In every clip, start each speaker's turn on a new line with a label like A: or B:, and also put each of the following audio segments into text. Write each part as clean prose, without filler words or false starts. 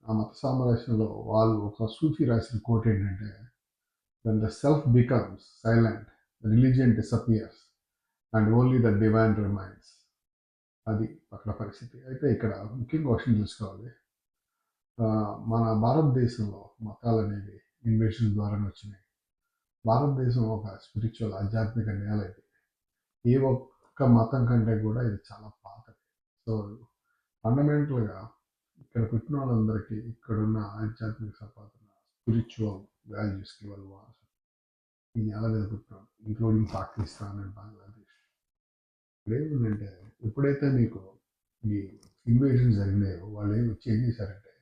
A: ఆ మత సామరస్యంలో వాళ్ళు ఒక సూఫీ రాసిన కోట్ ఏంటంటే, "when the self becomes silent, religion disappears and only the divine remains." అది అక్కడ పరిస్థితి. అయితే ఇక్కడ ముఖ్యంగా ఒక విషయం చూసుకోవాలి. మన భారతదేశంలో మతాలనేవి ఇన్వేషన్ ద్వారానే వచ్చినాయి. భారతదేశం ఒక స్పిరిచువల్ ఆధ్యాత్మిక నేల ఇది. ఏ ఒక్క మతం కంటే కూడా ఇది చాలా పాతది. సో ఫండమెంటల్గా ఇక్కడ పుట్టిన వాళ్ళందరికీ ఇక్కడున్న ఆధ్యాత్మిక సంపాదన, స్పిరిచువల్ వాల్యూస్కి వాళ్ళు వారసులు. ఈ నేల మీద పుట్టినాడు, ఇంక్లూడింగ్ పాకిస్తాన్ అండ్ బంగ్లాదేశ్. ఇక్కడ ఏముందంటే, ఎప్పుడైతే మీకు ఈ ఇన్వేషన్ జరిగినాయో వాళ్ళు ఏం చేశారంటే,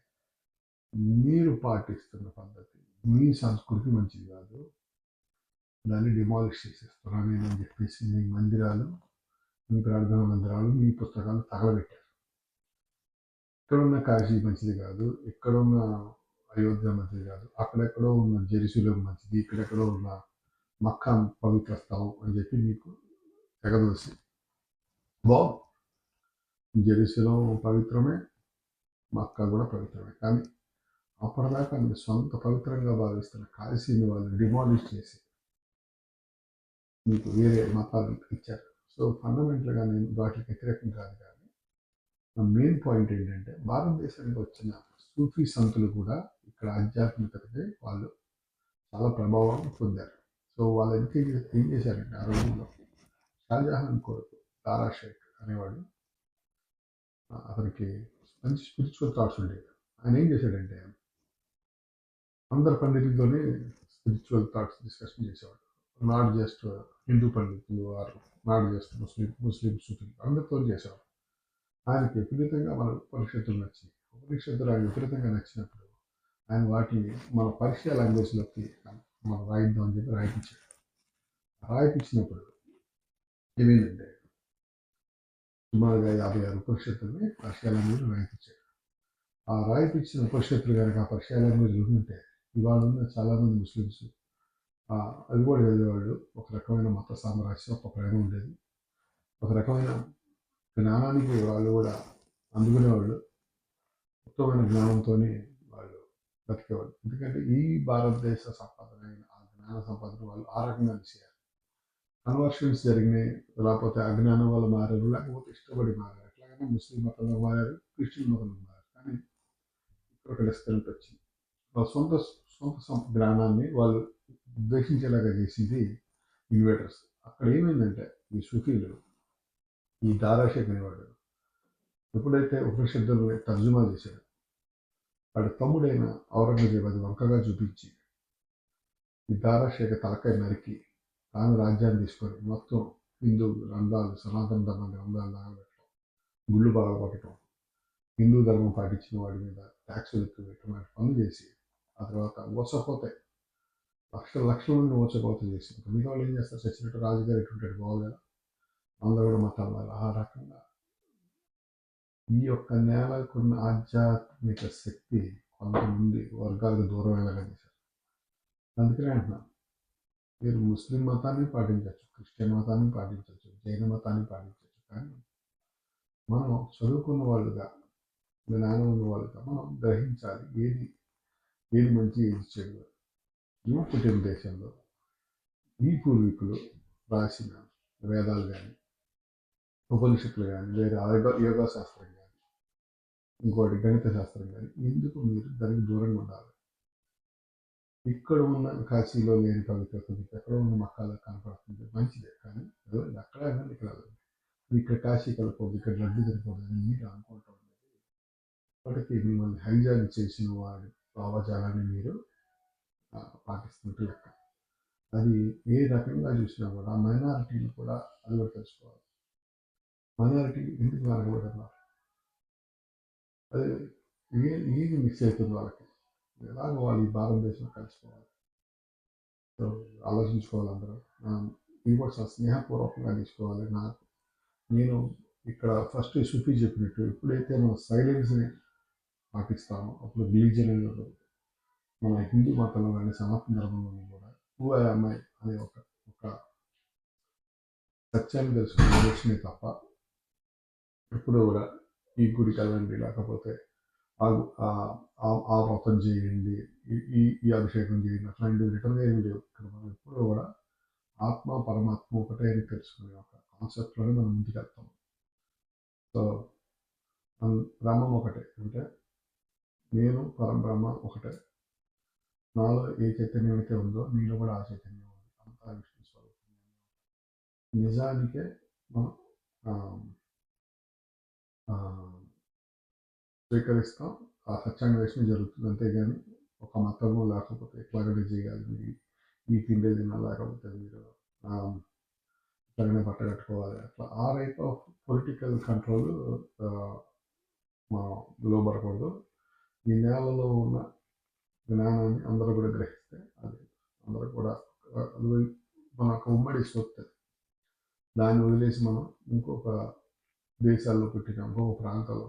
A: మీరు పాటిస్తున్న పద్ధతి మీ సంస్కృతి మంచిది కాదు, దాన్ని డిమాలిష్ చేసేస్తున్నాను నేను అని చెప్పేసి మీ మందిరాలు, మీ ప్రార్థనా మందిరాలు, మీ పుస్తకాలు తగలబెట్టారు. ఇక్కడున్న కాశీ మంచిది కాదు, ఇక్కడున్న అయోధ్య మంచిది కాదు, అక్కడెక్కడో ఉన్న జెరూసలేం మంచిది, ఇక్కడెక్కడో ఉన్న మక్కా పవిత్ర స్థలం అని చెప్పి మీకు ఎగదోసి, జెరూసలేం పవిత్రమే, మక్కా కూడా పవిత్రమే, కానీ అప్పటిదాకా మీరు సొంత పవిత్రంగా భావిస్తున్న కాశీని వాళ్ళు డిమాలిష్ చేసి మీకు వేరే మతాలు ఇచ్చారు. సో ఫండమెంటల్గా నేను వాటికి వ్యతిరేకం కాదు, కానీ నా మెయిన్ పాయింట్ ఏంటంటే, భారతదేశానికి వచ్చిన సూఫీ సంతులు కూడా ఇక్కడ ఆధ్యాత్మికతకి వాళ్ళు చాలా ప్రభావం పొందారు. సో వాళ్ళు ఏం చేశారంటే, ఆ రోజుల్లో షాజహాన్ కొడుకు దారా షేక్ అనేవాడు, అతనికి మంచి స్పిరిచువల్ థాట్స్ ఉండేవి. ఆయన ఏం చేశాడంటే, అందరు పండితులతోనే స్పిరిచువల్ థాట్స్ డిస్కషన్ చేసేవాడు. నాట్ జస్ట్ హిందూ పండితులు ఆర్ నాట్ జస్ట్ ముస్లిం సూఫీలు, అందరితో చేసేవాడు. ఆయనకి విపరీతంగా మన ఉపనిషత్తులు నచ్చాయి. ఉపనిషత్తులు ఆయన విపరీతంగా నచ్చినప్పుడు ఆయన వాటిని మన పర్షియా లాంగ్వేజ్లోకి మనం రాయిద్దాం అని చెప్పి రాయిపించాడు. రాయిపించినప్పుడు ఏమైందంటే, సుమారుగా 56 ఉపనిషత్తుల్ని పర్షియా లాంగ్వేజ్ రాయిపించాడు. ఆ రాయిపించిన ఉపనిషత్తులు కనుక ఆ పర్షియా లాంగ్వేజ్ ఉంటే ఇవాళ ఉన్న చాలామంది ముస్లిమ్స్ అది కూడా చదివేవాళ్ళు. ఒక రకమైన మత సామరస్యం, ఒక ప్రేమ ఉండేది, ఒక రకమైన జ్ఞానానికి వాళ్ళు కూడా అందుకునేవాళ్ళు, ఉత్తమమైన జ్ఞానంతో వాళ్ళు బతికేవాళ్ళు. ఎందుకంటే ఈ భారతదేశ సంపాదన అయిన ఆ జ్ఞాన సంపాదన వాళ్ళు ఆ రకంగా చేయాలి. కన్వర్షన్స్ జరిగినాయి, లేకపోతే అజ్ఞానం వల్ల మారారు, లేకపోతే ఇష్టపడి మారారు. ఎట్లాగైనా ముస్లిం మతంలో మారారు, క్రిస్టియన్ మతంలో మారారు. కానీ ఇక్కడ ఒక డిస్కనెక్ట్ వచ్చింది. వాళ్ళ సొంత సొంత జ్ఞానాన్ని వాళ్ళు ద్వేషించేలాగా చేసింది ఇన్వేటర్స్. అక్కడ ఏమైందంటే, ఈ సుఫీలు, ఈ దారాషేక్ అనేవాడు ఎప్పుడైతే ఉపనిషత్తులను తర్జుమా చేశాడు, వాడి తమ్ముడైన ఔరంగజేబు అది వంకగా చూపించి ఈ దారాషేక్ తలకాయ నరికి తాను రాజ్యాన్ని తీసుకొని మొత్తం హిందూ గ్రంథాలు, సనాతన ధర్మ గ్రంథాలు లాగబెట్టడం, గుళ్ళు బాగపట్టడం, హిందూ ధర్మం పాటించిన వాడి మీద ట్యాక్సులు ఎక్కువ పెట్టడం పనులు చేసి, ఆ తర్వాత ఊచకోతే లక్షల మంది ఊచకోత చేసి, మిగతా వాళ్ళు ఏం చేస్తారు, చచ్చినట్టు రాజుగారు ఎటుంటాడు బాగోలేదా, అందరూ కూడా మతాలు. ఆ రకంగా ఈ యొక్క నేలకున్న ఆధ్యాత్మిక శక్తి కొంతమంది వర్గాలకు దూరం వెళ్ళగా చేశారు. అందుకనే అంటున్నాను, మీరు ముస్లిం మతాన్ని పాటించవచ్చు, క్రిస్టియన్ మతాన్ని పాటించవచ్చు, జైన మతాన్ని పాటించవచ్చు, కానీ మనం చదువుకున్న వాళ్ళుగా, జ్ఞానం ఉన్న వాళ్ళుగా మనం గ్రహించాలి ఏది మంచి, ఏది చెడు. నువ్వు పుట్టిన దేశంలో ఈ పూర్వీకులు రాసిన వేదాలు కానీ, ఉపనిషత్తులు కానీ, వేరే యోగా శాస్త్రం కానీ, ఇంకోటి గణిత శాస్త్రం కానీ, ఎందుకు మీరు దానికి దూరంగా ఉండాలి? ఇక్కడ ఉన్న కాశీలో లేని పవిత్రత మీకు ఎక్కడ ఉన్న మక్కాలో కనపడుతుంది, మంచిదే, కానీ అక్కడ ఇక్కడ ఇక్కడ కాశీ కలపకూడదు, ఇక్కడ లడ్డు తినకూడదు అని మీరు అనుకుంటూ ఉండేది ఇప్పటికీ మిమ్మల్ని హైజాక్ చేసిన వాడి భావజాలాన్ని మీరు పాటిస్తున్నట్టు లెక్క. అది ఏ రకంగా చూసినా కూడా మైనారిటీలు కూడా అది కూడా తెలుసుకోవాలి. మైనారిటీ ఎందుకు వెనకబడుతున్నారు, అది ఏది మిక్స్ అవుతుంది వాళ్ళకి, ఎలాగో వాళ్ళు ఈ భారతదేశంలో కలిసిపోవాలి. సో ఆలోచించుకోవాలి అందరూ. ఇవి కూడా చాలా స్నేహపూర్వకంగా తీసుకోవాలి. నేను ఇక్కడ ఫస్ట్ సుఫీ చెప్పినట్టు, ఎప్పుడైతే మనం సైలెన్స్ని పాటిస్తామో అప్పుడు రిలీజియన్ అనేది మన హిందూ మతంలో కానీ సనాతన ధర్మంలో కూడా హూ ఐ అమ్మాయి అనే ఒక సత్యాన్ని తెలుసుకునే ఆలోచనే తప్ప ఎప్పుడూ కూడా ఈ గుడికి వెళ్ళండి, లేకపోతే ఆ వ్రతం చేయండి, ఈ అభిషేకం చేయండి, అట్లాంటివి రిటర్న్గా ఏమి లేవు. ఇక్కడ మనం ఎప్పుడు కూడా ఆత్మ పరమాత్మ ఒకటే అని తెలుసుకునే ఒక కాన్సెప్ట్లోనే మనం ముందుకెళ్తాం. సో బ్రహ్మం ఒకటే, అంటే నేను పరబ్రహ్మ ఒకటే. నాలో ఏ చైతన్యం అయితే ఉందో నీలో కూడా ఆ చైతన్యం ఉంది. అంతా విష్ణు స్వరూపం. నిజానికే మనం స్వీకరిస్తాం. ఆ సత్యాన్వేషణ జరుగుతుంది. అంతేగాని ఒక మతము లేకపోతే ఎట్లాగనే చేయాలి, మీరు ఈ తిండే తిన్నా, లేకపోతే మీరు ఇట్లాగనే పట్టగట్టుకోవాలి, అట్లా ఆ రైట్ ఆఫ్ పొలిటికల్ కంట్రోల్ మనం లోబడకూడదు. ఈ నేలలో ఉన్న జ్ఞానాన్ని అందరూ కూడా గ్రహిస్తే అది అందరూ కూడా మనకు ఉమ్మడి సొత్తు. దాన్ని వదిలేసి మనం ఇంకొక దేశాల్లో పెట్టినా, ఇంకొక ప్రాంతాల్లో